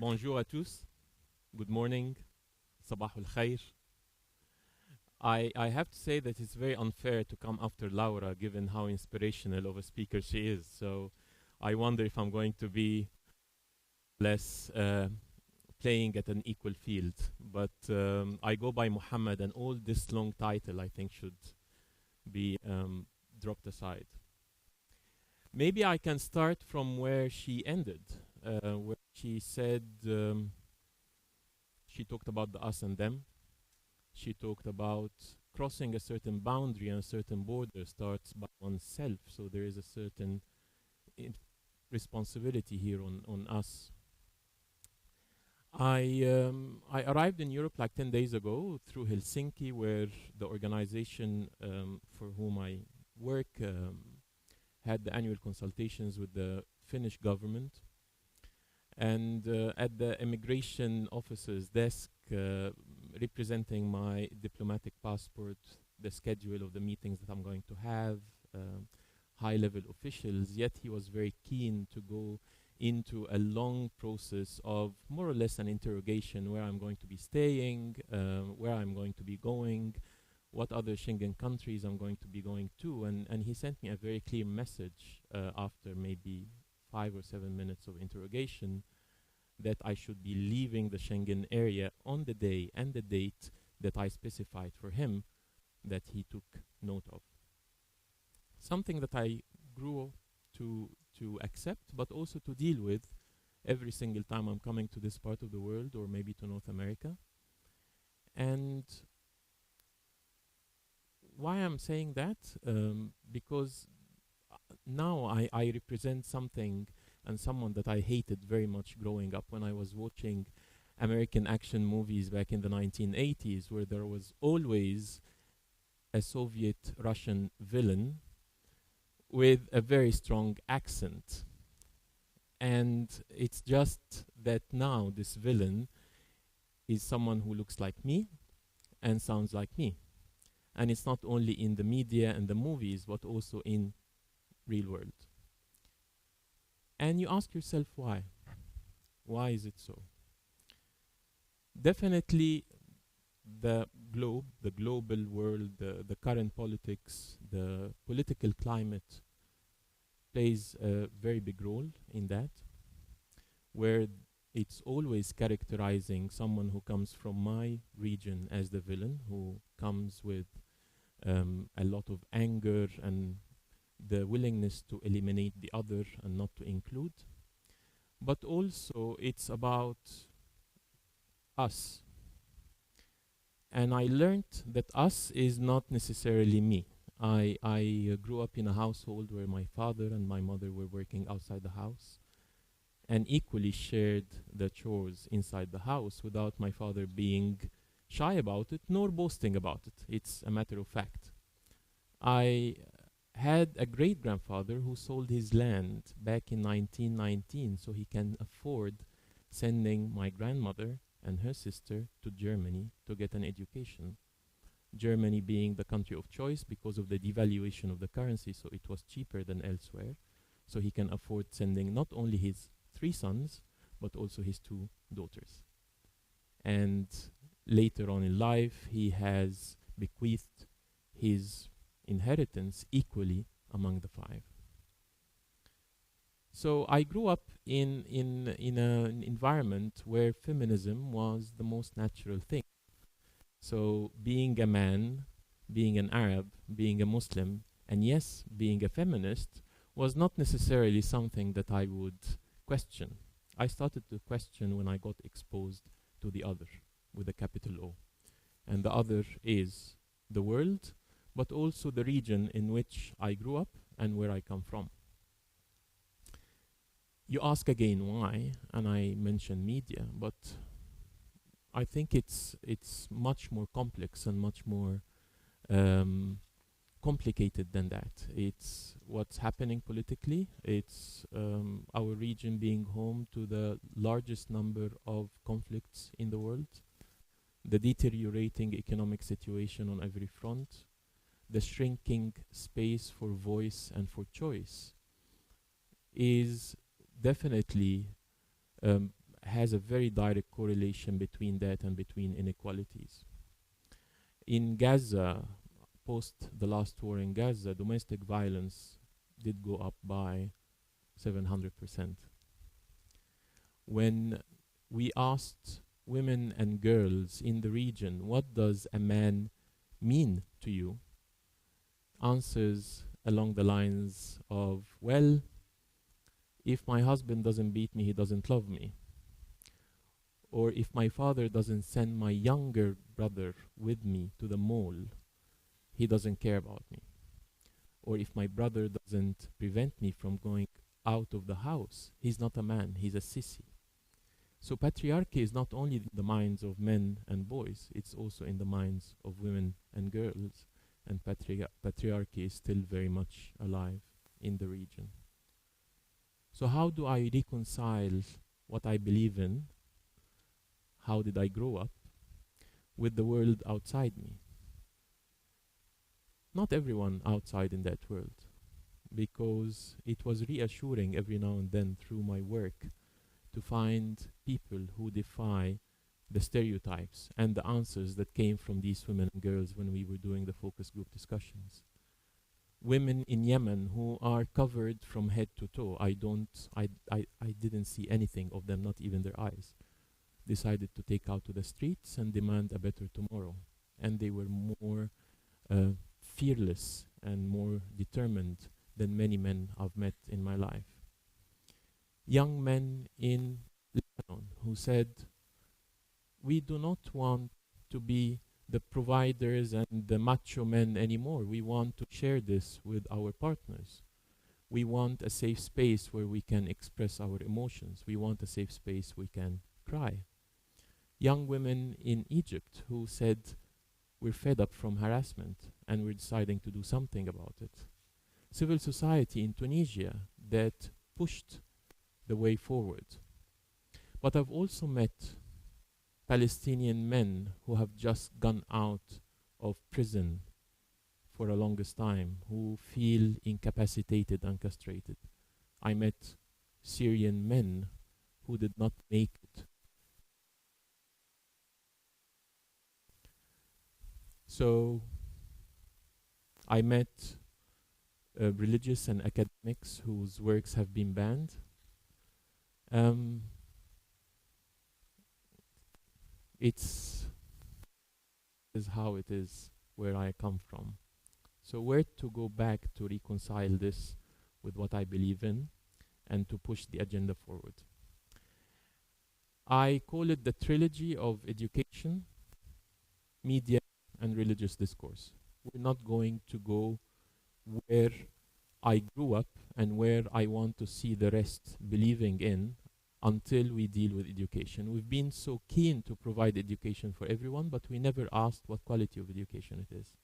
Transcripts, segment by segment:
Bonjour à tous. Good morning. Sabah al khair. I have to say that it's very unfair to come after Laura given how inspirational of a speaker she is. So I wonder if I'm going to be less playing at an equal field. But I go by Muhammad, and all this long title I think should be dropped aside. Maybe I can start from where she ended, where she said she talked about the us and them. She talked about crossing a certain boundary and a certain border starts by oneself. So there is a certain responsibility here on us. I arrived in Europe like 10 days ago through Helsinki, where the organization for whom I work had the annual consultations with the Finnish government. And at the immigration officer's desk, representing my diplomatic passport, the schedule of the meetings that I'm going to have, high-level officials, yet he was very keen to go into a long process of more or less an interrogation, where I'm going to be staying, where I'm going to be going, what other Schengen countries I'm going to be going to. And he sent me a very clear message after maybe 5 or 7 minutes of interrogation that I should be leaving the Schengen area on the day and the date that I specified for him, that he took note of. Something that I grew to accept, but also to deal with every single time I'm coming to this part of the world, or maybe to North America. And why I'm saying that? Because now I represent something and someone that I hated very much growing up when I was watching American action movies back in the 1980s, where there was always a Soviet-Russian villain with a very strong accent. And it's just that now this villain is someone who looks like me and sounds like me. And it's not only in the media and the movies, but also in real world. And you ask yourself why. Why is it so? Definitely the globe, the global world, the current politics, the political climate plays a very big role in that, where it's always characterizing someone who comes from my region as the villain, who comes with a lot of anger and the willingness to eliminate the other and not to include. But also it's about us. And I learned that us is not necessarily me. I grew up in a household where my father and my mother were working outside the house and equally shared the chores inside the house without my father being shy about it nor boasting about it. It's a matter of fact. I had a great-grandfather who sold his land back in 1919 so he can afford sending my grandmother and her sister to Germany to get an education. Germany being the country of choice because of the devaluation of the currency, so it was cheaper than elsewhere. So he can afford sending not only his 3 sons, but also his 2 daughters. And later on in life, he has bequeathed his inheritance equally among the 5. So I grew up in an environment where feminism was the most natural thing. So being a man, being an Arab, being a Muslim, and yes, being a feminist was not necessarily something that I would question. I started to question when I got exposed to the other with a capital O. And the other is the world, but also the region in which I grew up and where I come from. You ask again why, and I mention media, but I think it's much more complex and much more complicated than that. It's what's happening politically. It's our region being home to the largest number of conflicts in the world, the deteriorating economic situation on every front, the shrinking space for voice and for choice is definitely has a very direct correlation between that and between inequalities. In Gaza, post the last war in Gaza, domestic violence did go up by 700%. When we asked women and girls in the region, what does a man mean to you? Answers along the lines of, well, if my husband doesn't beat me, he doesn't love me. Or if my father doesn't send my younger brother with me to the mall, he doesn't care about me. Or if my brother doesn't prevent me from going out of the house, he's not a man, he's a sissy. So patriarchy is not only in the minds of men and boys, it's also in the minds of women and girls. And patriarchy is still very much alive in the region. So how do I reconcile what I believe in, how did I grow up, with the world outside me? Not everyone outside in that world, because it was reassuring every now and then through my work to find people who defy the stereotypes and the answers that came from these women and girls when we were doing the focus group discussions. Women in Yemen who are covered from head to toe, I didn't see anything of them, not even their eyes, decided to take out to the streets and demand a better tomorrow. And they were more fearless and more determined than many men I've met in my life. Young men in Lebanon who said, we do not want to be the providers and the macho men anymore. We want to share this with our partners. We want a safe space where we can express our emotions. We want a safe space we can cry. Young women in Egypt who said, we're fed up from harassment and we're deciding to do something about it. Civil society in Tunisia that pushed the way forward. But I've also met Palestinian men who have just gone out of prison for a longest time, who feel incapacitated and castrated. I met Syrian men who did not make it. So I met religious and academics whose works have been banned. It's how it is where I come from. So where to go back to reconcile this with what I believe in and to push the agenda forward. I call it the trilogy of education, media, and religious discourse. We're not going to go where I grew up and where I want to see the rest believing in until we deal with education. We've been so keen to provide education for everyone, but we never asked what quality of education it is.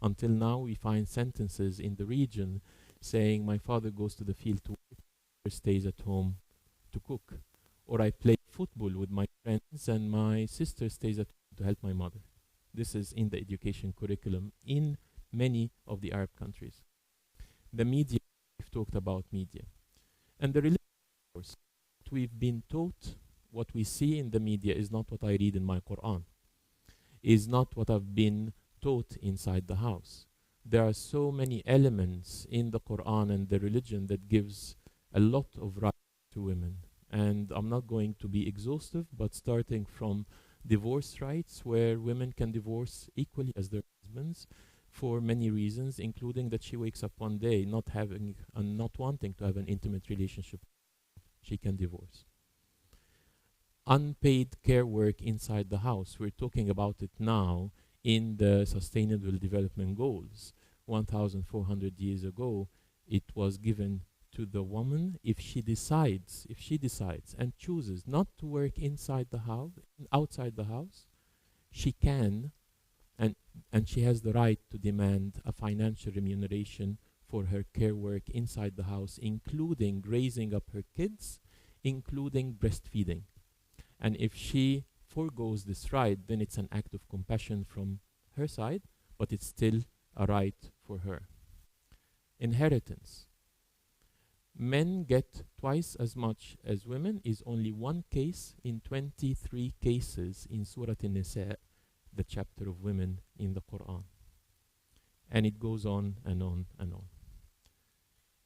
Until now, we find sentences in the region saying, my father goes to the field to work, or stays at home to cook. Or I play football with my friends and my sister stays at home to help my mother. This is in the education curriculum in many of the Arab countries. The media, we've talked about media. And the religion, of course. What we've been taught, what we see in the media is not what I read in my Quran, is not what I've been taught inside the house. There are so many elements in the Quran and the religion that gives a lot of rights to women. And I'm not going to be exhaustive, but starting from divorce rights, where women can divorce equally as their husbands for many reasons, including that she wakes up one day not having and not wanting to have an intimate relationship. She can divorce. Unpaid care work inside the house. We're talking about it now in the Sustainable Development Goals. 1,400 years ago, it was given to the woman if she decides and chooses not to work inside the house, outside the house, she can and she has the right to demand a financial remuneration for her care work inside the house, including raising up her kids, including breastfeeding. And if she forgoes this right, then it's an act of compassion from her side, but it's still a right for her. Inheritance. Men get twice as much as women is only one case in 23 cases in Surah An-Nisa, the chapter of women in the Quran. And it goes on and on and on.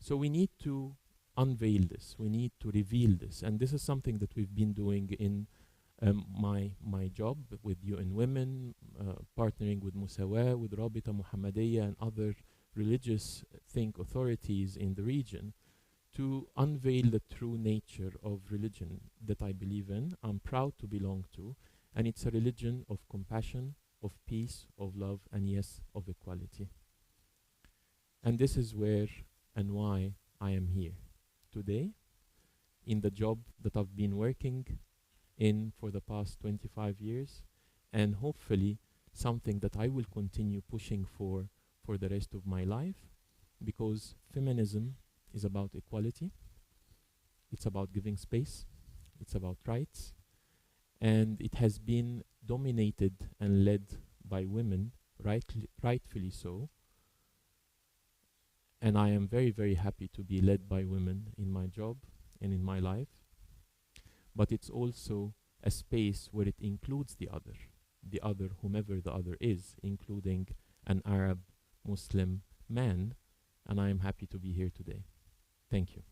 So we need to unveil this. We need to reveal this. And this is something that we've been doing in my job with UNWomen, partnering with Musawa, with Rabita Muhammadiyya and other religious think authorities in the region to unveil the true nature of religion that I believe in, I'm proud to belong to, and it's a religion of compassion, of peace, of love, and yes, of equality. And this is where and why I am here today in the job that I've been working in for the past 25 years, and hopefully something that I will continue pushing for the rest of my life, because feminism is about equality, it's about giving space, it's about rights, and it has been dominated and led by women, rightfully so. And I am very, very happy to be led by women in my job and in my life. But it's also a space where it includes the other, whomever the other is, including an Arab Muslim man. And I am happy to be here today. Thank you.